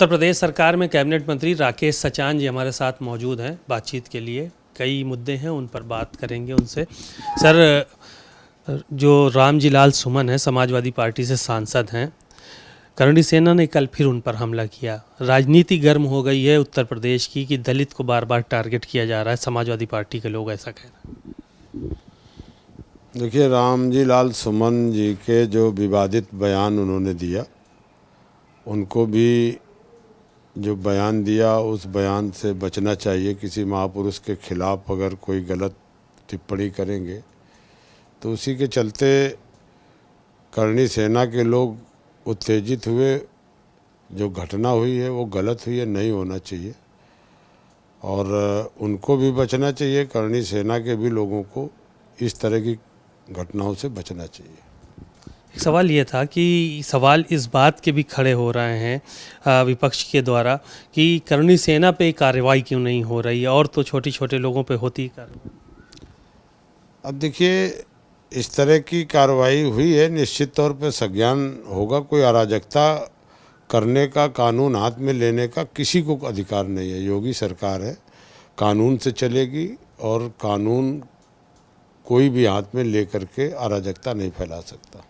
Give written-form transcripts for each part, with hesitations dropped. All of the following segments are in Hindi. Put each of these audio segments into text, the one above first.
उत्तर प्रदेश सरकार में कैबिनेट मंत्री राकेश सचान जी हमारे साथ मौजूद हैं बातचीत के लिए। कई मुद्दे हैं, उन पर बात करेंगे उनसे। सर, जो रामजी लाल सुमन है, समाजवादी पार्टी से सांसद हैं, करणी सेना ने कल फिर उन पर हमला किया। राजनीति गर्म हो गई है उत्तर प्रदेश की कि दलित को बार बार टारगेट किया जा रहा है। समाजवादी पार्टी के लोग ऐसा कह रहे हैं। देखिए, रामजी लाल सुमन जी के जो विवादित बयान उन्होंने दिया, उनको भी जो बयान दिया उस बयान से बचना चाहिए। किसी महापुरुष के खिलाफ अगर कोई गलत टिप्पणी करेंगे तो उसी के चलते करणी सेना के लोग उत्तेजित हुए। जो घटना हुई है वो गलत हुई है, नहीं होना चाहिए और उनको भी बचना चाहिए। करणी सेना के भी लोगों को इस तरह की घटनाओं से बचना चाहिए। एक सवाल ये था कि सवाल इस बात के भी खड़े हो रहे हैं विपक्ष के द्वारा कि करणी सेना पे कार्रवाई क्यों नहीं हो रही है, और तो छोटे छोटे लोगों पे होती कार्रवाई। अब देखिए, इस तरह की कार्रवाई हुई है, निश्चित तौर पे संज्ञान होगा। कोई अराजकता करने का, कानून हाथ में लेने का किसी को अधिकार नहीं है। योगी सरकार है, कानून से चलेगी और कानून कोई भी हाथ में ले करके अराजकता नहीं फैला सकता।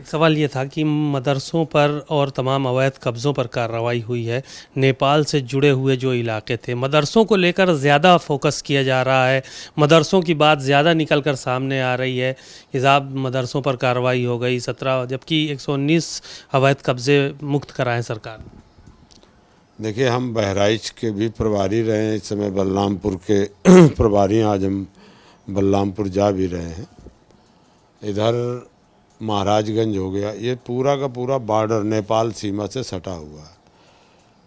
एक सवाल ये था कि मदरसों पर और तमाम अवैध कब्ज़ों पर कार्रवाई हुई है। नेपाल से जुड़े हुए जो इलाके थे, मदरसों को लेकर ज़्यादा फोकस किया जा रहा है। मदरसों की बात ज़्यादा निकल कर सामने आ रही है कि साहब मदरसों पर कार्रवाई हो गई 17, जबकि 119 अवैध कब्ज़े मुक्त कराएं सरकार ने। देखिए, हम बहराइच के भी प्रभारी रहे हैं, इस समय बलरामपुर के प्रभारी हैं। आज हम बलरामपुर जा भी रहे हैं। इधर महाराजगंज हो गया, ये पूरा का पूरा बॉर्डर नेपाल सीमा से सटा हुआ है।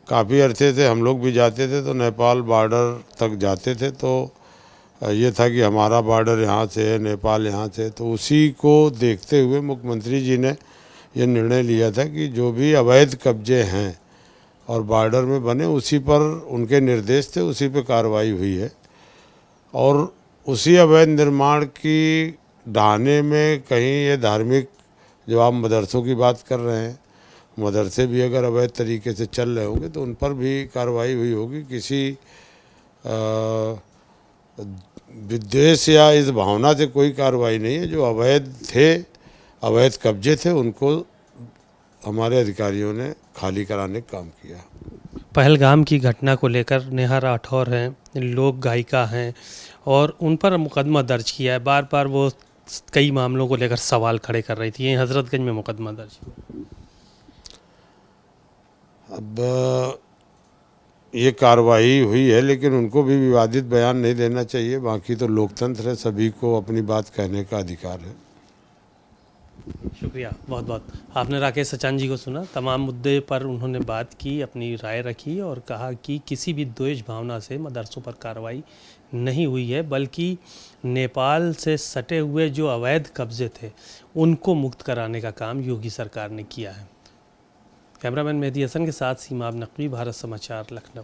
काफ़ी अरसे से हम लोग भी जाते थे तो नेपाल बॉर्डर तक जाते थे, तो ये था कि हमारा बॉर्डर यहाँ से है, नेपाल यहाँ से। तो उसी को देखते हुए मुख्यमंत्री जी ने ये निर्णय लिया था कि जो भी अवैध कब्जे हैं और बॉर्डर में बने, उसी पर उनके निर्देश थे, उसी पर कार्रवाई हुई है। और उसी अवैध निर्माण की ढाने में कहीं ये धार्मिक, जो आप मदरसों की बात कर रहे हैं, मदरसे भी अगर अवैध तरीके से चल रहे होंगे तो उन पर भी कार्रवाई हुई होगी। किसी विद्वेष या इस भावना से कोई कार्रवाई नहीं है। जो अवैध थे, अवैध कब्जे थे, उनको हमारे अधिकारियों ने खाली कराने का काम किया। पहलगाम की घटना को लेकर नेहा राठौर हैं, लोक गायिका हैं, और उन पर मुकदमा दर्ज किया है। बार बार वो कई मामलों को लेकर सवाल खड़े कर रही थी। ये हजरतगंज में मुकदमा दर्ज हुआ। अब ये कार्रवाई हुई है, लेकिन उनको भी विवादित बयान नहीं देना चाहिए। बाकी तो लोकतंत्र है, सभी को अपनी बात कहने का अधिकार है। शुक्रिया बहुत बहुत। आपने राकेश सचान जी को सुना। तमाम मुद्दे पर उन्होंने बात की, अपनी राय रखी और कहा कि किसी भी द्वेष भावना से मदरसों पर कार्रवाई नहीं हुई है, बल्कि नेपाल से सटे हुए जो अवैध कब्जे थे उनको मुक्त कराने का काम योगी सरकार ने किया है। कैमरामैन मेहदी हसन के साथ सीमा नकवी, भारत समाचार, लखनऊ।